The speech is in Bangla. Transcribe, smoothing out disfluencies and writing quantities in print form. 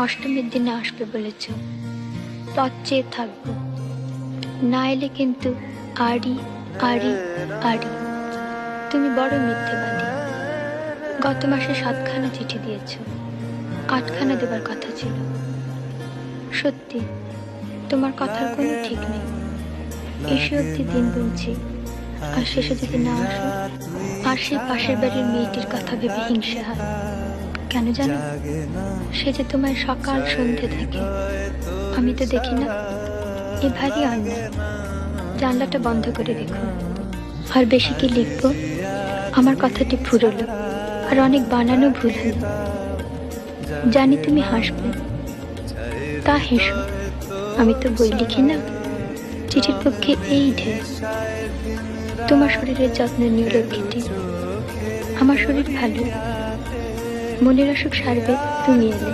অষ্টমীর দিনে আসবে বলেছ, পথ চেয়ে থাকবো, না এলে কিন্তু আড়ি আড়ি আড়ি। তুমি বড় মিথ্যেবাদী। গত মাসে 7খানা চিঠি দিয়েছ, 8খানা দেবার কথা ছিল। সত্যি তোমার কথার কোনো ঠিক নেই। এসে অব্দি দিন গুনছি, আর শেষে যদি না আসো, আর সেই পাশের বাড়ির মেয়েটির কথা ভেবে হিংসে হয়। কেন জানো? সে যে তোমায় সকাল সন্ধে দেখে, আমি তো দেখি না। এ ভারী অন্যায়। জানলাটা বন্ধ করে রেখো। আর বেশি কি লিখবো? আমার কথাটি ফুরলো, আর অনেক বানানো ভুল হলো। জানি তুমি হাসবে, তা হেসো। আমি তো বই লিখি না, চিঠির পক্ষে এই ঢের। তোমার শরীরের যত্ন নিয়ে লক্ষ্মীটি। আমার শরীর ভালো, মনের অসুখ সারবে তুমি এলে।